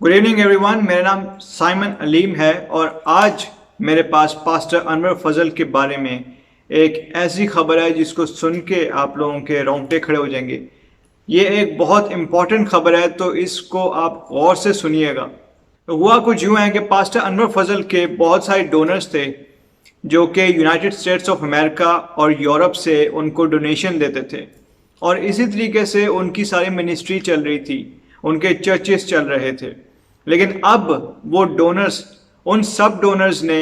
Good evening everyone, मेरा नाम Simon Aleem है और आज मेरे पास पास्टर अनवर फजल के बारे में एक ऐसी खबर है जिसको सुन के आप लोगों के रोंगटे खड़े हो जाएंगे। ये एक बहुत इम्पॉर्टेंट खबर है, तो इसको आप गौर से सुनिएगा। तो हुआ कुछ यूँ है कि पास्टर अनवर फजल के बहुत सारे डोनर्स थे जो कि यूनाइटेड स्टेट्स ऑफ अमेरिका और यूरोप से उनको डोनेशन देते थे और इसी तरीके से उनकी सारी मिनिस्ट्री चल रही थी, उनके चर्चेस चल रहे थे। लेकिन अब वो डोनर्स, उन सब डोनर्स ने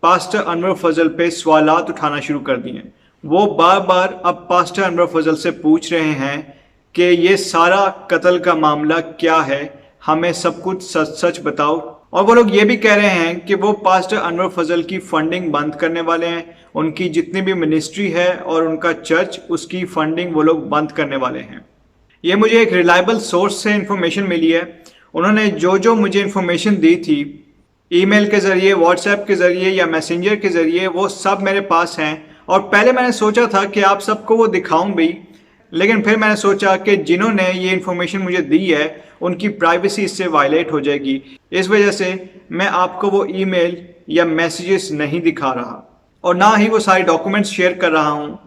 पास्टर अनवर फजल पे सवालात उठाना शुरू कर दिए। वो बार बार अब पास्टर अनवर फजल से पूछ रहे हैं कि ये सारा कत्ल का मामला क्या है, हमें सब कुछ सच सच बताओ। और वो लोग ये भी कह रहे हैं कि वो पास्टर अनवर फजल की फंडिंग बंद करने वाले हैं, उनकी जितनी भी मिनिस्ट्री है और उनका चर्च, उसकी फंडिंग वो लोग बंद करने वाले हैं। ये मुझे एक रिलायबल सोर्स से इंफॉर्मेशन मिली है। उन्होंने जो मुझे इन्फॉर्मेशन दी थी ईमेल के ज़रिए, व्हाट्सएप के ज़रिए या मैसेंजर के ज़रिए, वो सब मेरे पास हैं। और पहले मैंने सोचा था कि आप सबको वो दिखाऊं भी, लेकिन फिर मैंने सोचा कि जिन्होंने ये इन्फॉर्मेशन मुझे दी है उनकी प्राइवेसी इससे वायलेट हो जाएगी। इस वजह से मैं आपको वो ईमेल या मैसेजेस नहीं दिखा रहा और ना ही वो सारे डॉक्यूमेंट्स शेयर कर रहा हूँ।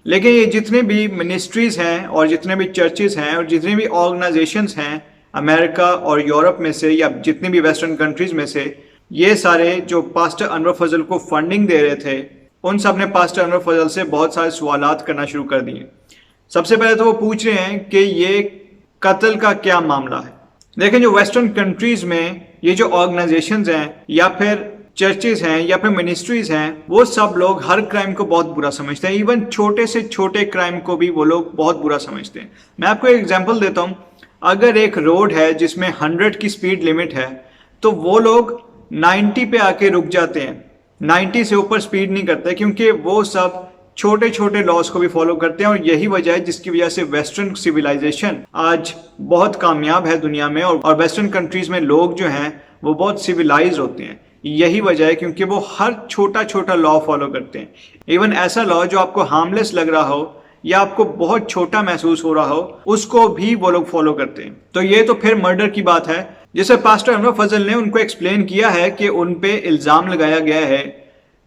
लेकिन ये जितने भी मिनिस्ट्रीज़ हैं और जितने भी चर्चेज़ हैं और जितने भी ऑर्गेनाइजेशंस हैं अमेरिका और यूरोप में से या जितनी भी वेस्टर्न कंट्रीज़ में से, ये सारे जो पास्टर अनवर फजल को फंडिंग दे रहे थे, उन सब ने पास्टर अनवर फजल से बहुत सारे सवालात करना शुरू कर दिए। सबसे पहले तो वो पूछ रहे हैं कि ये कत्ल का क्या मामला है। देखें, जो वेस्टर्न कंट्रीज़ में ये जो ऑर्गेनाइजेशंस हैं या फिर चर्चेज हैं या फिर मिनिस्ट्रीज हैं, वो सब लोग हर क्राइम को बहुत बुरा समझते हैं। इवन छोटे से छोटे क्राइम को भी वो लोग बहुत बुरा समझते हैं। मैं आपको एक एग्जांपल देता हूँ। अगर एक रोड है जिसमें 100 की स्पीड लिमिट है तो वो लोग 90 पे आके रुक जाते हैं, 90 से ऊपर स्पीड नहीं करते, क्योंकि वो सब छोटे छोटे लॉज को भी फॉलो करते हैं। और यही वजह है जिसकी वजह से वेस्टर्न सिविलाइजेशन आज बहुत कामयाब है दुनिया में और वेस्टर्न कंट्रीज में लोग जो हैं वो बहुत सिविलाइज होते हैं। यही वजह है क्योंकि वो हर छोटा छोटा लॉ फॉलो करते हैं। इवन ऐसा लॉ जो आपको हार्मलेस लग रहा हो या आपको बहुत छोटा महसूस हो रहा हो, उसको भी वो लोग फॉलो करते हैं। तो ये तो फिर मर्डर की बात है, जिसे पास्टर अनवर फजल ने उनको एक्सप्लेन किया है कि उन पे इल्ज़ाम लगाया गया है।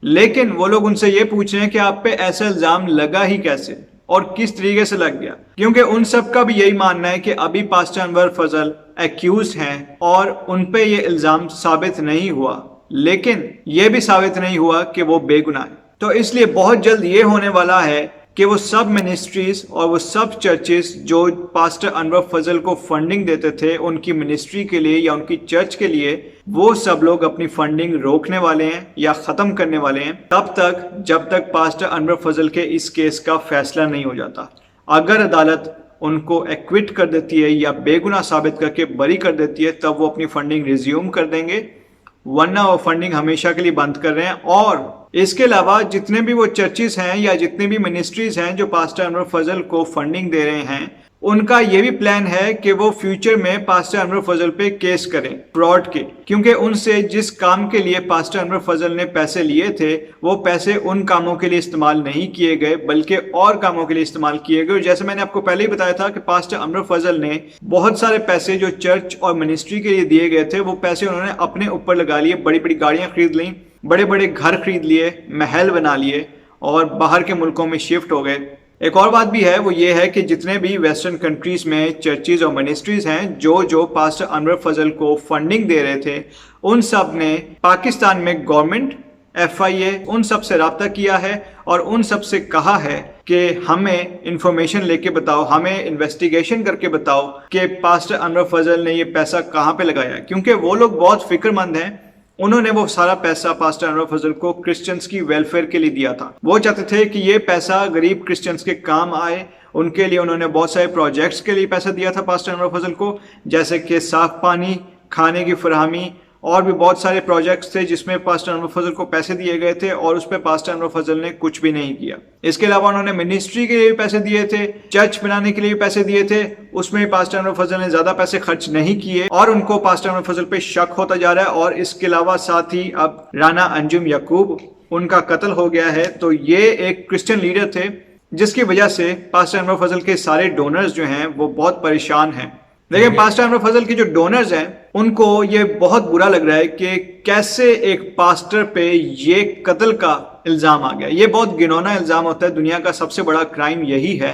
लेकिन वो लोग उनसे ये पूछ रहे हैं कि आप पे ऐसा इल्ज़ाम लगा ही कैसे और किस तरीके से लग गया, क्योंकि उन सब का भी यही मानना है कि अभी पास्टर अनवर फजल एक्यूज हैं और उन पे ये इल्ज़ाम साबित नहीं हुआ, लेकिन ये भी साबित नहीं हुआ कि वो बेगुनाह है। तो इसलिए बहुत जल्द ये होने वाला है कि वो सब मिनिस्ट्रीज और वो सब चर्चेस जो पास्टर अनवर फजल को फंडिंग देते थे उनकी मिनिस्ट्री के लिए या उनकी चर्च के लिए, वो सब लोग अपनी फंडिंग रोकने वाले हैं या ख़त्म करने वाले हैं तब तक जब तक पास्टर अनवर फजल के इस केस का फैसला नहीं हो जाता। अगर अदालत उनको एक्विट कर देती है या बेगुनाह साबित करके बरी कर देती है तब वो अपनी फंडिंग रिज्यूम कर देंगे, वरना वो फंडिंग हमेशा के लिए बंद कर रहे हैं। और इसके अलावा जितने भी वो चर्चेस हैं या जितने भी मिनिस्ट्रीज हैं जो पास्टर अनवर फजल को फंडिंग दे रहे हैं, उनका ये भी प्लान है कि वो फ्यूचर में पास्टर अनवर फजल पे केस करें फ्रॉड के, क्योंकि उनसे जिस काम के लिए पास्टर अनवर फजल ने पैसे लिए थे वो पैसे उन कामों के लिए इस्तेमाल नहीं किए गए बल्कि और कामों के लिए इस्तेमाल किए गए। और जैसे मैंने आपको पहले ही बताया था कि पास्टर अनवर फजल ने बहुत सारे पैसे जो चर्च और मिनिस्ट्री के लिए दिए गए थे वो पैसे उन्होंने अपने ऊपर लगा लिए, बड़ी बड़ी गाड़ियां खरीद ली, बड़े बड़े घर खरीद लिए, महल बना लिए और बाहर के मुल्कों में शिफ्ट हो गए। एक और बात भी है, वो ये है कि जितने भी वेस्टर्न कंट्रीज में चर्चेज और मिनिस्ट्रीज हैं जो पास्टर अनवर फजल को फंडिंग दे रहे थे, उन सब ने पाकिस्तान में गवर्नमेंट, FIA, उन सब से रब्ता किया है और उन सब से कहा है कि हमें इंफॉर्मेशन लेके बताओ, हमें इन्वेस्टिगेशन करके बताओ कि पास्टर अनवर फजल ने ये पैसा कहाँ पे लगाया, क्योंकि वो लोग बहुत फिक्रमंद हैं। उन्होंने वो सारा पैसा पास्टर अनवर फजल को क्रिश्चियंस की वेलफेयर के लिए दिया था। वो चाहते थे कि ये पैसा गरीब क्रिश्चियंस के काम आए, उनके लिए उन्होंने बहुत सारे प्रोजेक्ट्स के लिए पैसा दिया था पास्टर अनवर फजल को, जैसे कि साफ पानी, खाने की फरहमी और भी बहुत सारे प्रोजेक्ट्स थे जिसमें पास्टर अनवर फजल को पैसे दिए गए थे और उस पर पास्टर अनवर फजल ने कुछ भी नहीं किया। इसके अलावा उन्होंने मिनिस्ट्री के लिए भी पैसे दिए थे, चर्च बनाने के लिए भी पैसे दिए थे, उसमें पास्टर अनवर फजल ने ज्यादा पैसे खर्च नहीं किए और उनको पास्टर अनवर फजल पे शक होता जा रहा है। और इसके अलावा साथ ही अब राना अंजुम याकूब, उनका कत्ल हो गया है। तो ये एक क्रिश्चियन लीडर थे जिसकी वजह से पास्टर अनवर फजल के सारे डोनर्स जो हैं वो बहुत परेशान हैं। देखिए पास्टर अनवर फजल के जो डोनर्स हैं उनको ये बहुत बुरा लग रहा है कि कैसे एक पास्टर पे ये कत्ल का इल्जाम आ गया। ये बहुत घिनौना इल्जाम होता है, दुनिया का सबसे बड़ा क्राइम यही है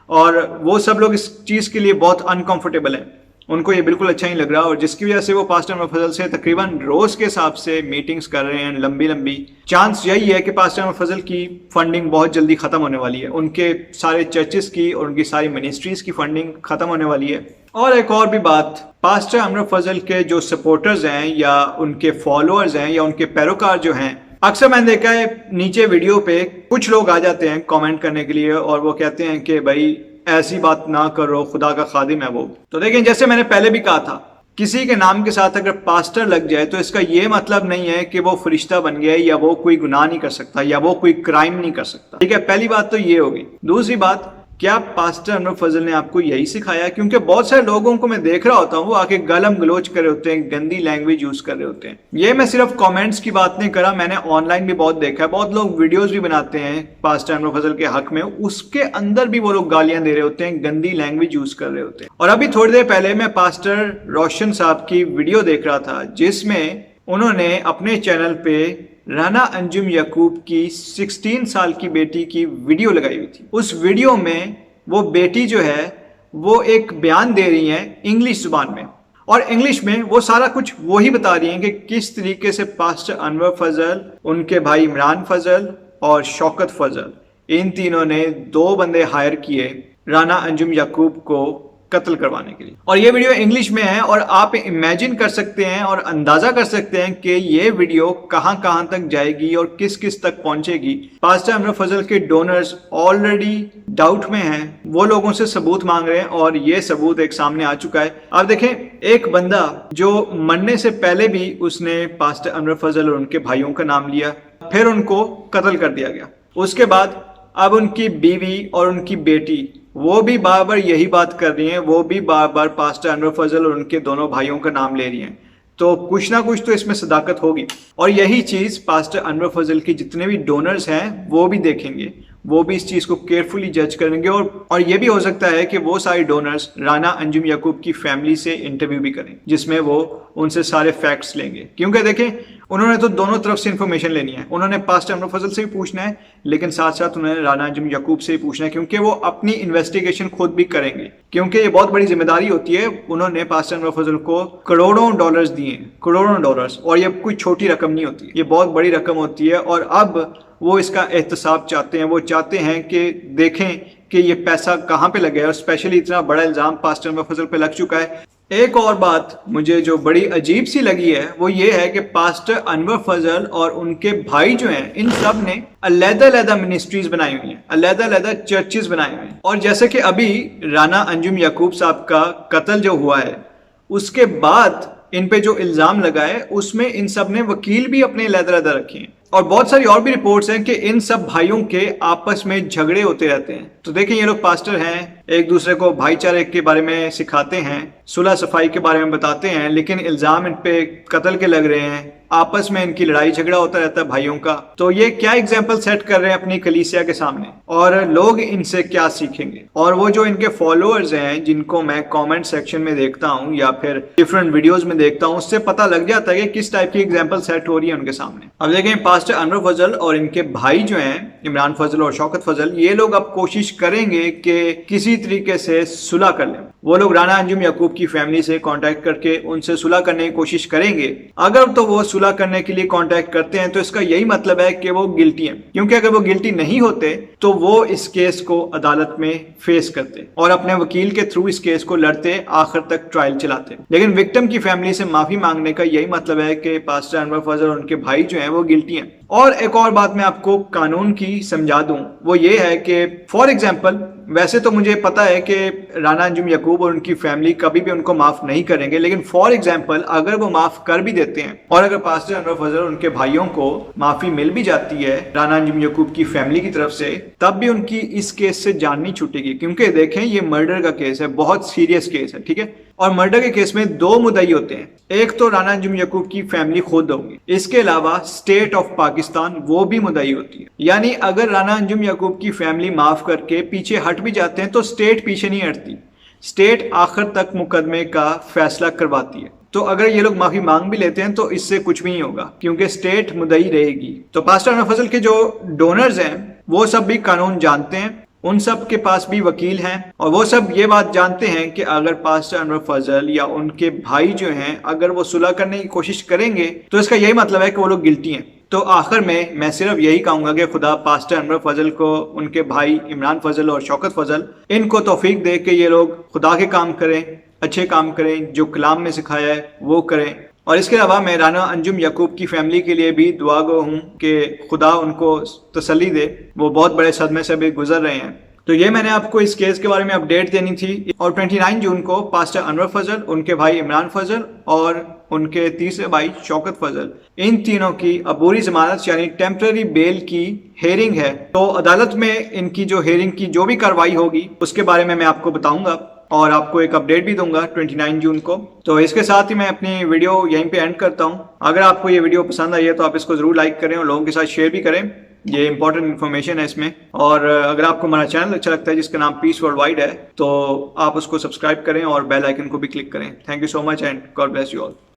और वो सब लोग इस चीज के लिए बहुत अनकंफर्टेबल हैं, उनको ये बिल्कुल अच्छा नहीं लग रहा और जिसकी वजह से वो पास्टर अनवर फजल से तकरीबन रोज के हिसाब से मीटिंग्स कर रहे हैं लंबी लंबी। चांस यही है कि पास्टर अनवर फजल की फंडिंग बहुत जल्दी खत्म होने वाली है, उनके सारे चर्चेस की और उनकी सारी मिनिस्ट्रीज की फंडिंग खत्म होने वाली है। और एक और भी बात, पास्टर अनवर फजल के जो सपोर्टर्स हैं या उनके फॉलोअर्स हैं या उनके पैरोकार जो हैं, अक्सर मैंने देखा है नीचे वीडियो पे कुछ लोग आ जाते हैं कमेंट करने के लिए और वो कहते हैं कि भाई ऐसी बात ना करो, खुदा का खादिम है वो। तो देखिए जैसे मैंने पहले भी कहा था, किसी के नाम के साथ अगर पास्टर लग जाए तो इसका ये मतलब नहीं है कि वो फरिश्ता बन गया या वो कोई गुनाह नहीं कर सकता या वो कोई क्राइम नहीं कर सकता। ठीक है, पहली बात तो ये होगी। दूसरी बात, क्या पास्टर अनवर फजल ने आपको यही सिखाया? क्योंकि बहुत सारे लोगों को मैं देख रहा होता हूँ वो आके गलम गलोच कर रहे होते हैं, गंदी लैंग्वेज यूज कर रहे होते हैं। ये मैं सिर्फ कमेंट्स की बात नहीं कर रहा, मैंने ऑनलाइन भी बहुत देखा है, बहुत लोग वीडियोस भी बनाते हैं पास्टर अनवर फजल के हक में, उसके अंदर भी वो लोग गालियां दे रहे होते हैं, गंदी लैंग्वेज यूज कर रहे होते हैं। और अभी थोड़ी देर पहले मैं पास्टर रोशन साहब की वीडियो देख रहा था जिसमें उन्होंने अपने चैनल पे राना अंजुम याकूब की 16 साल की बेटी की वीडियो लगाई हुई थी। उस वीडियो में वो बेटी जो है वो एक बयान दे रही है इंग्लिश जुबान में और इंग्लिश में वो सारा कुछ वही बता रही हैं कि किस तरीके से पास्टर अनवर फजल, उनके भाई इमरान फजल और शौकत फजल, इन तीनों ने 2 बंदे हायर किए राना अंजुम याकूब को कत्ल करवाने के लिए। और ये वीडियो इंग्लिश में है और आप इमेजिन कर सकते हैं और अंदाजा कर सकते हैं कि ये वीडियो कहां कहां तक जाएगी और किस किस तक पहुंचेगी। पास्टर अनवर फजल के डोनर्स ऑलरेडी डाउट में हैं, वो लोगों से सबूत मांग रहे हैं और ये सबूत एक सामने आ चुका है। आप देखें, एक बंदा जो मरने से पहले भी उसने पास्टर अनवर फजल और उनके भाइयों का नाम लिया, फिर उनको कत्ल कर दिया गया। उसके बाद अब उनकी बीवी और उनकी बेटी वो भी बार बार यही बात कर रही हैं, वो भी बार बार पास्टर अनवर फजल और उनके दोनों भाइयों का नाम ले रही हैं। तो कुछ ना कुछ तो इसमें सदाकत होगी और यही चीज पास्टर अनवर फजल की जितने भी डोनर्स हैं वो भी देखेंगे, वो भी इस चीज को केयरफुली जज करेंगे और ये भी हो सकता है कि वो सारे डोनर्स राना अंजुम याकूब की फैमिली से इंटरव्यू भी करें जिसमें वो उनसे सारे फैक्ट्स लेंगे। क्योंकि देखें, उन्होंने तो दोनों तरफ से इंफॉर्मेशन लेनी है, उन्होंने पास्टर अनवर फजल से भी पूछना है लेकिन साथ साथ उन्होंने राना अंजुम याकूब से भी पूछना है क्योंकि वो अपनी इन्वेस्टिगेशन खुद भी करेंगे। क्योंकि ये बहुत बड़ी जिम्मेदारी होती है, उन्होंने पास्टर अनवर फजल को करोड़ों डॉलर्स दिए, करोड़ों डॉलर्स, और ये कोई छोटी रकम नहीं होती, ये बहुत बड़ी रकम होती है। और अब वो इसका एहतसाब चाहते हैं, वो चाहते हैं कि देखें कि ये पैसा कहाँ पे लगे और स्पेशली इतना बड़ा इल्जाम पास्टर अनवर फजल पे लग चुका है। एक और बात मुझे जो बड़ी अजीब सी लगी है वो ये है कि पास्टर अनवर फजल और उनके भाई जो हैं इन सब ने अलग-अलग मिनिस्ट्रीज बनाई हुई हैं, अलग-अलग चर्चेस बनाए हुए हैं। और जैसे कि अभी राना अंजुम याकूब साहब का कत्ल जो हुआ है उसके बाद इन पे जो इल्जाम लगा है उसमें इन सब ने वकील भी अपने अलग-अलग रखे हैं और बहुत सारी और भी रिपोर्ट्स हैं कि इन सब भाइयों के आपस में झगड़े होते रहते हैं। तो देखें, ये लोग पास्टर हैं, एक दूसरे को भाईचारे के बारे में सिखाते हैं, सुलह सफाई के बारे में बताते हैं, लेकिन इल्जाम इन पे कत्ल के लग रहे हैं, आपस में इनकी लड़ाई झगड़ा होता रहता है भाइयों का। तो ये क्या एग्जाम्पल सेट कर रहे हैं अपनी कलीसिया के सामने और लोग इनसे क्या सीखेंगे? और वो जो इनके फॉलोअर्स हैं जिनको मैं कमेंट सेक्शन में देखता हूँ या फिर डिफरेंट वीडियोस में देखता हूँ, उससे पता लग जाता है कि किस टाइप की एग्जाम्पल सेट हो रही है उनके सामने। अब देखें, पास्टर अनवर फजल और इनके भाई जो हैं इमरान फजल और शौकत फजल, ये लोग अब कोशिश करेंगे कि किसी तरीके से सुलह कर लें। वो लोग राना अंजुम याकूब की फैमिली से कांटेक्ट करके उनसे सुलह करने की कोशिश करेंगे। अगर तो वो सुलह करने के लिए कांटेक्ट करते हैं तो इसका यही मतलब है कि वो गिल्टी हैं, क्योंकि अगर वो गिल्टी नहीं होते तो वो इस केस को अदालत में फेस करते और अपने वकील के थ्रू इस केस को लड़ते, आखिर तक ट्रायल चलाते। लेकिन विक्टिम की फैमिली से माफी मांगने का यही मतलब है कि पास्टर अनवर फजल और उनके भाई जो हैं वो गिल्टी हैं। और एक और बात मैं आपको कानून की समझा दूं, वो ये है कि फॉर एग्जांपल, वैसे तो मुझे पता है कि राना अंजुम याकूब और उनकी फैमिली कभी भी उनको माफ नहीं करेंगे, लेकिन फॉर एग्जांपल अगर वो माफ कर भी देते हैं और अगर पास्टर अनवर फजल और उनके भाइयों को माफी मिल भी जाती है राना अंजुम याकूब की फैमिली की तरफ से, तब भी उनकी इस केस से जान नहीं छूटेगी। क्योंकि देखें, ये मर्डर का केस है, बहुत सीरियस केस है, ठीक है। और मर्डर के केस में 2 मुद्दई होते हैं, एक तो राना अंजुम याकूब की फैमिली खुद होगी, इसके अलावा स्टेट ऑफ पाकिस्तान वो भी मुद्दई होती है। यानी अगर राना अंजुम याकूब की फैमिली माफ करके पीछे हट भी जाते हैं तो स्टेट पीछे नहीं हटती। स्टेट आखिर तक मुकदमे का फैसला करवाती है। तो अगर ये लोग माफी मांग भी लेते हैं तो इससे कुछ भी नहीं होगा क्योंकि स्टेट मुद्दई रहेगी। तो पास्टर अनवर फजल के जो डोनर्स हैं वो सब भी कानून जानते हैं, उन सब के पास भी वकील हैं और वो सब ये बात जानते हैं कि अगर पास्टर अनवर फजल या उनके भाई जो हैं अगर वो सुलह करने की कोशिश करेंगे तो इसका यही मतलब है कि वो लोग गिल्टी हैं। तो आखिर में मैं सिर्फ यही कहूंगा कि खुदा पास्टर अनवर फजल को, उनके भाई इमरान फजल और शौकत फजल, इनको तौफीक दे कि ये लोग खुदा के काम करें, अच्छे काम करें, जो कलाम में सिखाया है वो करें। और इसके अलावा मैं राना अंजुम याकूब की फैमिली के लिए भी दुआ गो हूँ कि खुदा उनको तसल्ली दे, वो बहुत बड़े सदमे से भी गुजर रहे हैं। तो ये मैंने आपको इस केस के बारे में अपडेट देनी थी। और 29 जून को पास्टर अनवर फजल, उनके भाई इमरान फजल और उनके तीसरे भाई शौकत फजल, इन तीनों की अबूरी जमानत यानी टेम्पररी बेल की हेयरिंग है। तो अदालत में इनकी जो हेयरिंग की जो भी कार्रवाई होगी उसके बारे में मैं आपको बताऊंगा और आपको एक अपडेट भी दूंगा 29 जून को। तो इसके साथ ही मैं अपनी वीडियो यहीं पे एंड करता हूं। अगर आपको ये वीडियो पसंद आई है तो आप इसको जरूर लाइक करें और लोगों के साथ शेयर भी करें, ये इंपॉर्टेंट इन्फॉर्मेशन है इसमें। और अगर आपको हमारा चैनल अच्छा लगता है जिसका नाम पीस वर्ल्ड वाइड है तो आप उसको सब्सक्राइब करें और बेल आइकन को भी क्लिक करें। Thank you so much and God bless you all.